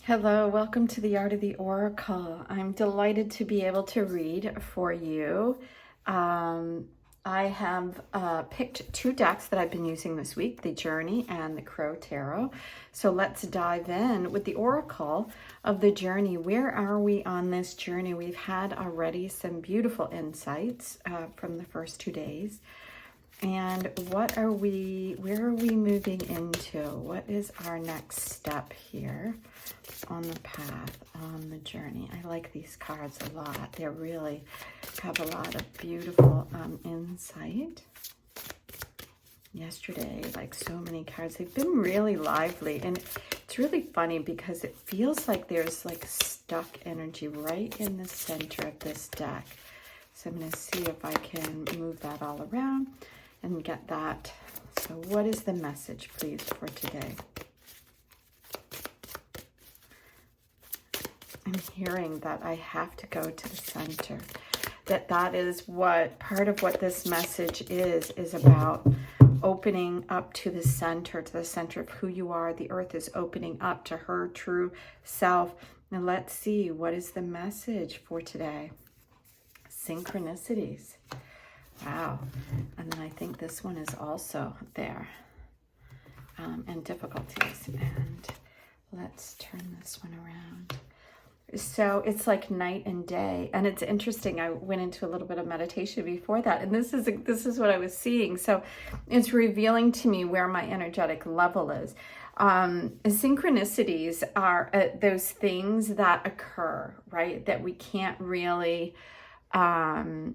Hello, welcome to the Art of the Oracle. I'm delighted to be able to read for you. I have picked two decks that I've been using this week, the Journey and the Crow Tarot. So let's dive in with the Oracle of the Journey. Where are we on this journey? We've had already some beautiful insights from the first 2 days. And where are we moving into? What is our next step here on the path, on the journey? I like these cards a lot. They really have a lot of beautiful insight. Yesterday, like so many cards, they've been really lively. And it's really funny because it feels like there's like stuck energy right in the center of this deck. So I'm going to see if I can move that all around and get that. So what is the message, please, for today? I'm hearing that I have to go to the center. That is what part of what this message is about opening up to the center of who you are. The earth is opening up to her true self. Now let's see, what is the message for today? Synchronicities. Wow. And then I think this one is also there. And difficulties. And let's turn this one around. So it's like night and day. And it's interesting. I went into a little bit of meditation before that. And this is what I was seeing. So it's revealing to me where my energetic level is. Synchronicities are those things that occur, right? That we can't really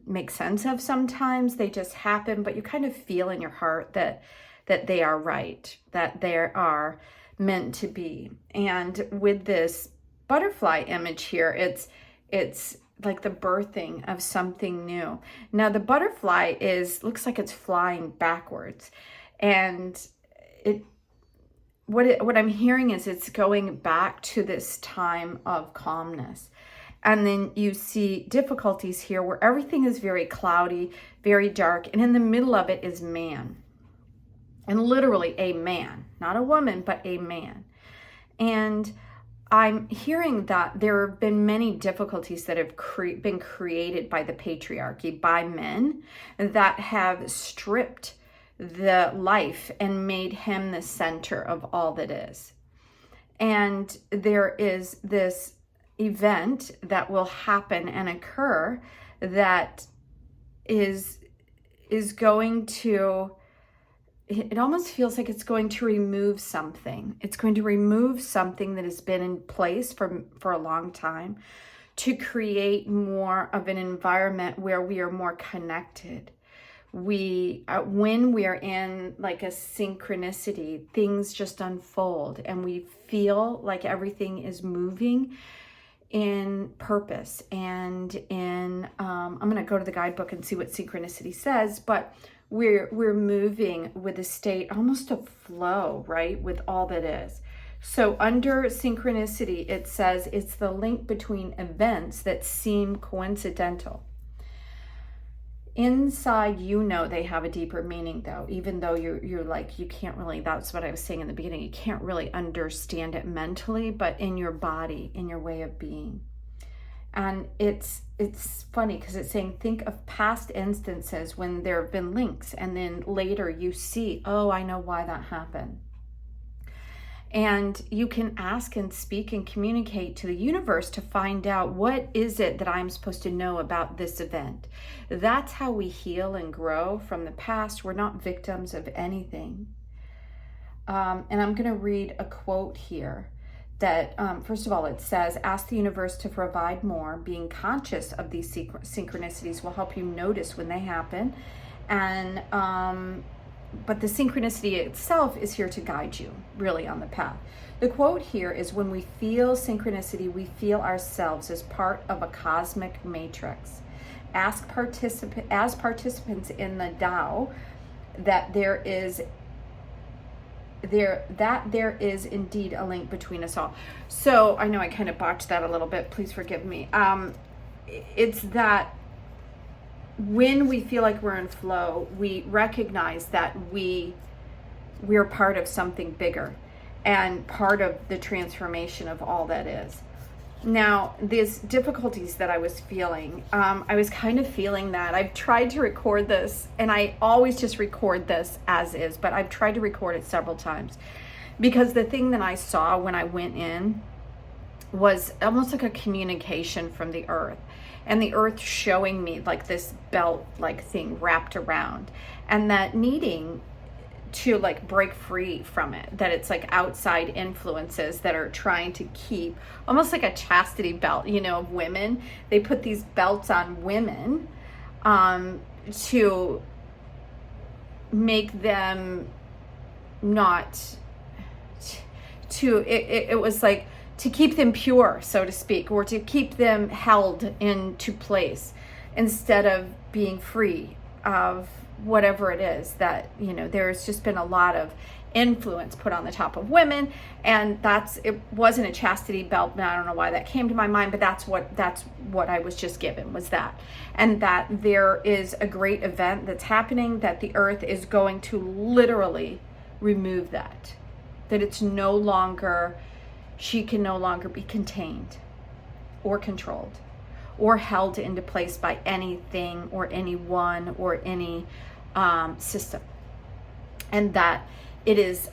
make sense of sometimes. They just happen, but you kind of feel in your heart that they are right, that they are meant to be. And with this butterfly image here, it's like the birthing of something new. Now the butterfly looks like it's flying backwards, and what I'm hearing is it's going back to this time of calmness. And then you see difficulties here where everything is very cloudy, very dark. And in the middle of it is man. And literally a man, not a woman, but a man. And I'm hearing that there have been many difficulties that have been created by the patriarchy, by men, that have stripped the life and made him the center of all that is. And there is this event that will happen and occur that is going to, it almost feels like it's going to remove something. It's going to remove something that has been in place for a long time to create more of an environment where we are more connected. When we are in like a synchronicity, things just unfold and we feel like everything is moving in purpose and in I'm going to go to the guidebook and see what synchronicity says, but we're moving with a state almost of flow, right, with all that is. So under synchronicity, it says it's the link between events that seem coincidental. Inside, they have a deeper meaning, though, even though you're like, you can't really, that's what I was saying in the beginning, you can't really understand it mentally, but in your body, in your way of being. And it's funny because it's saying, think of past instances when there have been links, and then later you see, oh, I know why that happened. And you can ask and speak and communicate to the universe to find out, what is it that I'm supposed to know about this event? That's how we heal and grow from the past. We're not victims of anything. And I'm going to read a quote here that, first of all, it says, ask the universe to provide more. Being conscious of these synchronicities will help you notice when they happen. And but the synchronicity itself is here to guide you really on the path. The quote here is, when we feel synchronicity, we feel ourselves as part of a cosmic matrix. As participants in the Tao, that there is indeed a link between us all. So I know I kind of botched that a little bit. Please forgive me. It's that when we feel like we're in flow, we recognize that we're part of something bigger. and part of the transformation of all that is. Now, these difficulties that I was feeling, I was kind of feeling that. I've tried to record this, and I always just record this as is, but I've tried to record it several times, because the thing that I saw when I went in was almost like a communication from the earth, and the earth showing me like this belt like thing wrapped around, and that needing to like break free from it, that it's like outside influences that are trying to keep, almost like a chastity belt, you know, of women. They put these belts on women to make them not it was like to keep them pure, so to speak, or to keep them held into place instead of being free of whatever it is that, you know, there's just been a lot of influence put on the top of women, and it wasn't a chastity belt, and I don't know why that came to my mind, but that's what I was just given, was that. And that there is a great event that's happening, that the earth is going to literally remove that it's no longer, she can no longer be contained or controlled or held into place by anything or anyone or any system. And that it is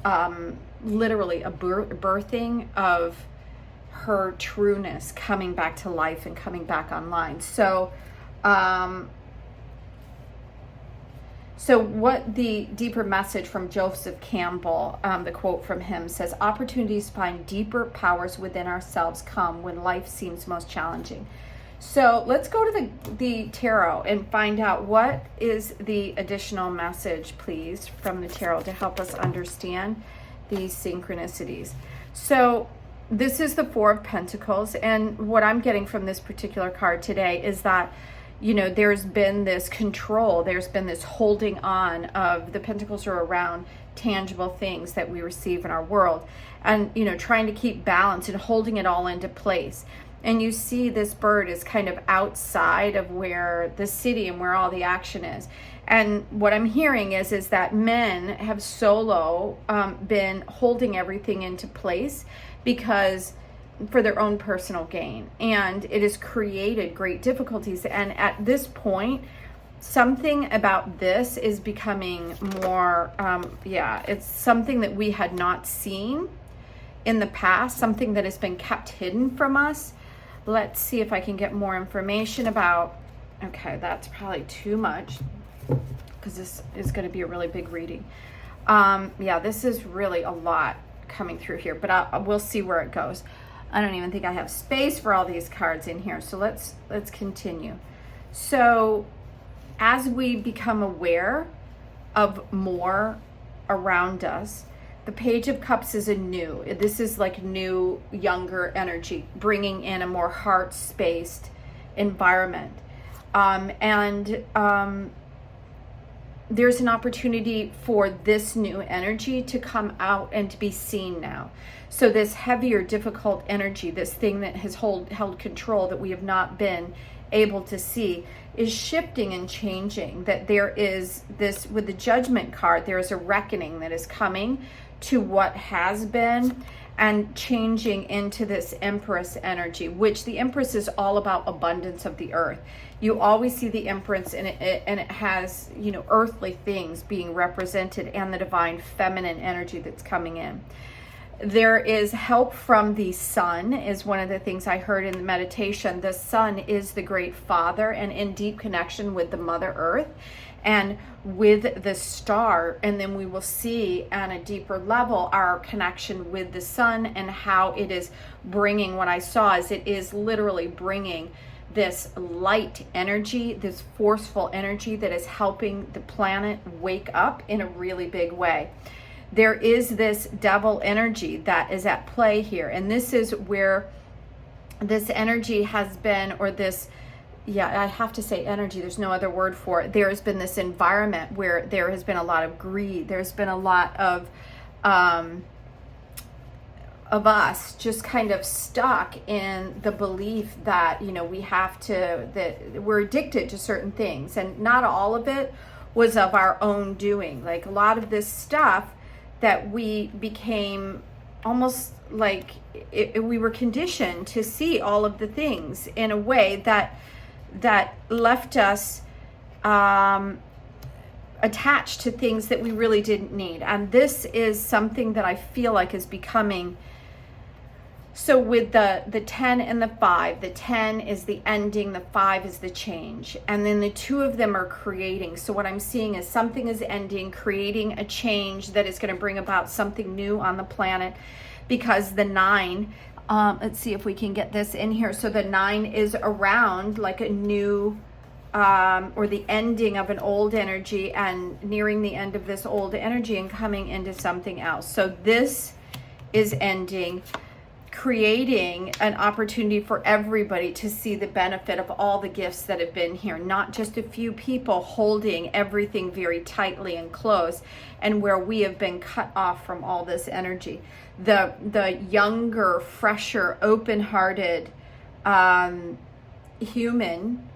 literally a birthing of her trueness coming back to life and coming back online. So what the deeper message from Joseph Campbell, the quote from him says, opportunities to find deeper powers within ourselves come when life seems most challenging. So let's go to the tarot and find out what is the additional message, please, from the tarot to help us understand these synchronicities. So this is the Four of Pentacles, and what I'm getting from this particular card today is that, you know, there's been this control, there's been this holding on of, the pentacles are around tangible things that we receive in our world, and, you know, trying to keep balance and holding it all into place. And you see this bird is kind of outside of where the city and where all the action is. And what I'm hearing is that men have solo been holding everything into place because for their own personal gain. And it has created great difficulties. And at this point, something about this is becoming more, it's something that we had not seen in the past, something that has been kept hidden from us. Let's see if I can get more information about, okay, that's probably too much because this is going to be a really big reading. This is really a lot coming through here, but we'll see where it goes. I don't even think I have space for all these cards in here. So let's continue. So as we become aware of more around us, the Page of Cups is this is like new, younger energy, bringing in a more heart-spaced environment. There's an opportunity for this new energy to come out and to be seen now. So this heavier, difficult energy, this thing that has held control that we have not been able to see, is shifting and changing. That there is this, with the Judgment card, there is a reckoning that is coming to what has been and changing into this Empress energy, which the Empress is all about abundance of the earth. You always see the Empress and it has, you know, earthly things being represented and the divine feminine energy that's coming in. There is help from the sun, is one of the things I heard in the meditation. The sun is the great father and in deep connection with the Mother Earth and with the star. And then we will see on a deeper level our connection with the sun and how it is bringing, what I saw is it is literally bringing this light energy, this forceful energy that is helping the planet wake up in a really big way. There is this devil energy that is at play here. And this is where this energy has been, or this, I have to say energy, there's no other word for it. There has been this environment where there has been a lot of greed. There's been a lot of us just kind of stuck in the belief that, you know, that we're addicted to certain things. And not all of it was of our own doing. Like a lot of this stuff that we became almost like we were conditioned to see all of the things in a way that left us attached to things that we really didn't need. And this is something that I feel like is becoming. So with the 10 and the 5, the 10 is the ending, the 5 is the change. And then the two of them are creating. So what I'm seeing is something is ending, creating a change that is going to bring about something new on the planet. Because the 9, let's see if we can get this in here. So the 9 is around like a new, or the ending of an old energy and nearing the end of this old energy and coming into something else. So this is ending, creating an opportunity for everybody to see the benefit of all the gifts that have been here, not just a few people holding everything very tightly and close, and where we have been cut off from all this energy. The younger, fresher, open-hearted human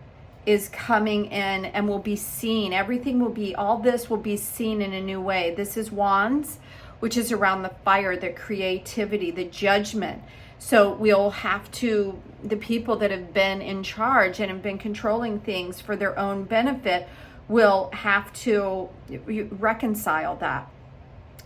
is coming in and will be seen. Everything will be, all this will be seen in a new way. This is Wands, which is around the fire, the creativity, the judgment. So we'll have to, the people that have been in charge and have been controlling things for their own benefit will have to reconcile that.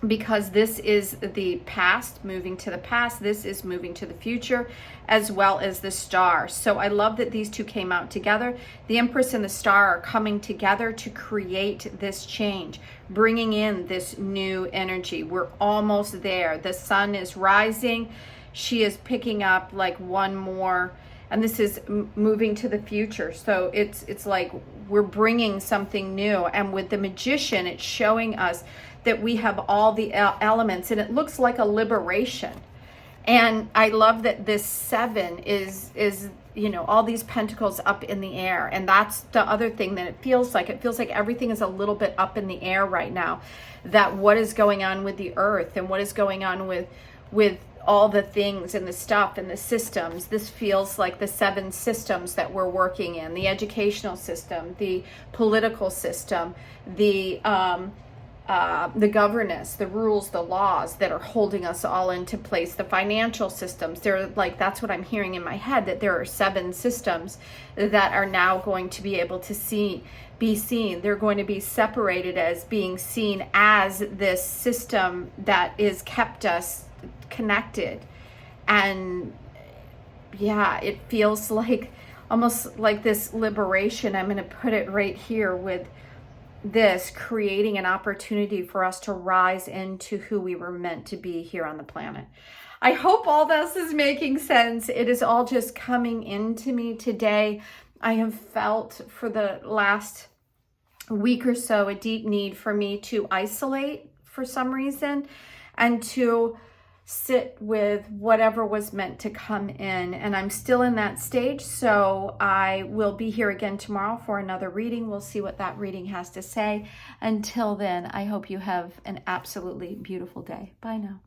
Because this is the past, moving to the past. This is moving to the future, as well as the star. So I love that these two came out together. The Empress and the star are coming together to create this change, bringing in this new energy. We're almost there. The sun is rising. She is picking up like one more, and this is moving to the future. So it's like we're bringing something new. And with the Magician, it's showing us that we have all the elements, and it looks like a liberation. And I love that this 7 is all these pentacles up in the air. And that's the other thing that it feels like. It feels like everything is a little bit up in the air right now. That what is going on with the earth and what is going on with all the things and the stuff and the systems. This feels like the 7 systems that we're working in: the educational system, the political system, the governance, the rules, the laws that are holding us all into place, the financial systems. They're like, that's what I'm hearing in my head, that there are 7 systems that are now going to be able to be seen. They're going to be separated as being seen as this system that is kept us connected. And yeah, it feels like almost like this liberation. I'm going to put it right here with this, creating an opportunity for us to rise into who we were meant to be here on the planet. I hope all this is making sense. It is all just coming into me today. I have felt for the last week or so a deep need for me to isolate for some reason and to sit with whatever was meant to come in. And I'm still in that stage. So I will be here again tomorrow for another reading. We'll see what that reading has to say. Until then, I hope you have an absolutely beautiful day. Bye now.